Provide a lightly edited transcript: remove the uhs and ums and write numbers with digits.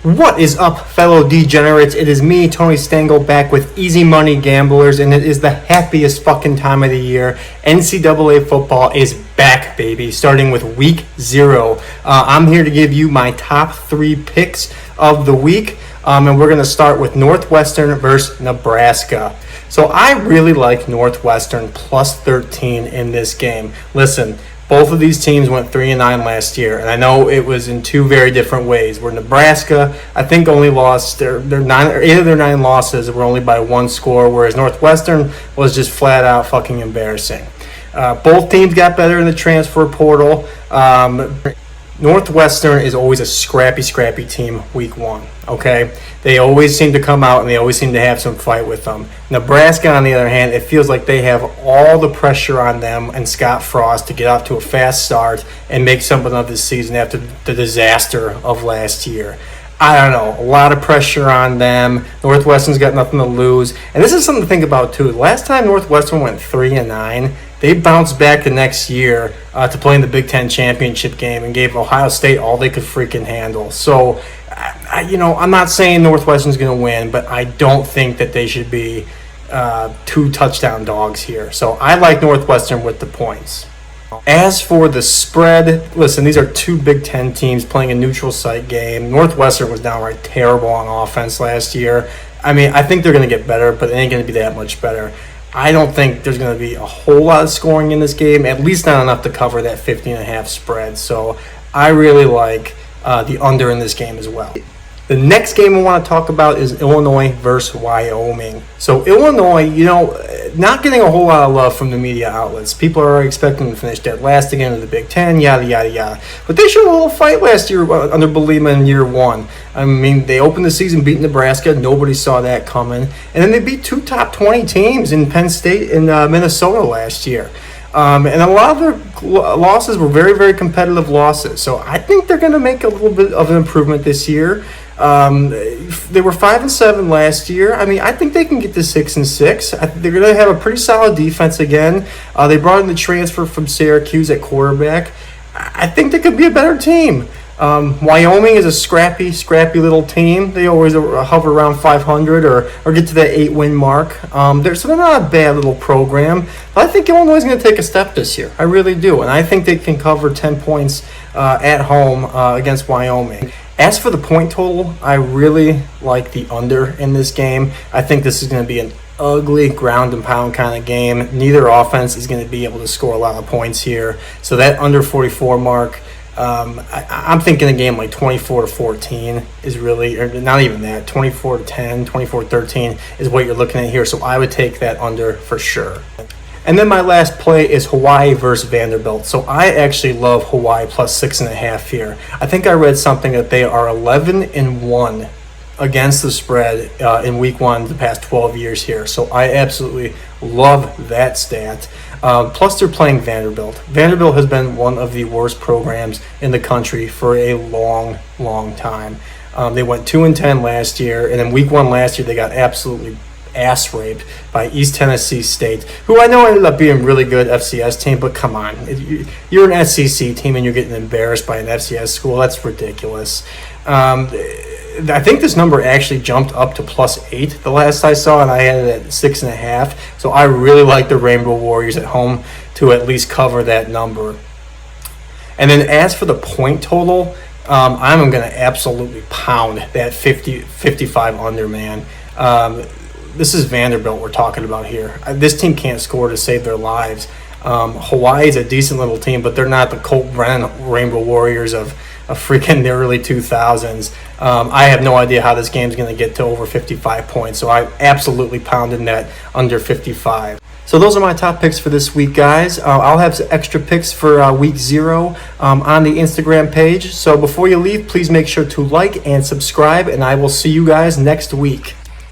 What is up, fellow degenerates? It is me, Tony Stengel, back with Easy Money Gamblers, and it is the happiest fucking time of the year. NCAA football is back, baby, starting with week 0. I'm here to give you my top 3 picks of the week, and we're going to start with Northwestern versus Nebraska. So I really like Northwestern plus 13 in this game. Listen, both of these teams went 3-9 last year, and I know it was in 2 very different ways. Where Nebraska, I think, only lost their 8 of their 9 losses were only by 1 score, whereas Northwestern was just flat out fucking embarrassing. Both teams got better in the transfer portal. Northwestern is always a scrappy team week 1, okay? They always seem to come out and they always seem to have some fight with them. Nebraska, on the other hand, it feels like they have all the pressure on them and Scott Frost to get off to a fast start and make something of this season after the disaster of last year. I don't know, a lot of pressure on them. Northwestern's got nothing to lose. And this is something to think about, too. Last time Northwestern went 3-9, they bounced back the next year to play in the Big Ten championship game and gave Ohio State all they could freaking handle. So, I'm not saying Northwestern's going to win, but I don't think that they should be 2 touchdown dogs here. So I like Northwestern with the points. As for the spread, listen, these are 2 Big Ten teams playing a neutral site game. Northwestern was downright terrible on offense last year. I mean, I think they're going to get better, but it ain't going to be that much better. I don't think there's going to be a whole lot of scoring in this game, at least not enough to cover that 50.5 spread. So I really like the under in this game as well. The next game I want to talk about is Illinois versus Wyoming. So Illinois, not getting a whole lot of love from the media outlets. People are expecting to finish dead last again in the Big Ten, yada, yada, yada. But they showed a little fight last year under Bielema in year 1. I mean, they opened the season beating Nebraska. Nobody saw that coming. And then they beat 2 top 20 teams in Penn State and Minnesota last year. And a lot of their losses were very, very competitive losses. So I think they're going to make a little bit of an improvement this year. They were 5-7 last year. I mean, I think they can get to 6-6. They're going to have a pretty solid defense again. They brought in the transfer from Syracuse at quarterback. I think they could be a better team. Wyoming is a scrappy little team. They always hover around 500 or get to that 8-win mark. They're not a bad little program. But I think Illinois is going to take a step this year. I really do. And I think they can cover 10 points at home against Wyoming. As for the point total, I really like the under in this game. I think this is going to be an ugly ground and pound kind of game. Neither offense is going to be able to score a lot of points here. So that under 44 mark, I'm thinking a game like 24-14 is really, or not even that, 24-10, 24-13 is what you're looking at here. So I would take that under for sure. And then my last play is Hawaii versus Vanderbilt. So I actually love Hawaii plus 6.5 here. I think I read something that they are 11-1 against the spread in week 1 the past 12 years here. So I absolutely love that stat. Plus they're playing Vanderbilt. Vanderbilt has been one of the worst programs in the country for a long time. They went 2-10 last year, and in week 1 last year they got absolutely ass raped by East Tennessee State, who I know ended up being a really good FCS team, but come on, you're an SEC team and you're getting embarrassed by an FCS school. That's ridiculous. I think this number actually jumped up to +8 the last I saw, and I had it at 6.5. So I really like the Rainbow Warriors at home to at least cover that number. And then as for the point total, I'm going to absolutely pound that 55 under, man. This is Vanderbilt we're talking about here. This team can't score to save their lives. Hawaii is a decent little team, but they're not the Colt Brennan Rainbow Warriors of freaking the early 2000s. I have no idea how this game's going to get to over 55 points, so I absolutely pounded that under 55. So those are my top picks for this week, guys. I'll have some extra picks for week 0 on the Instagram page. So before you leave, please make sure to like and subscribe, and I will see you guys next week.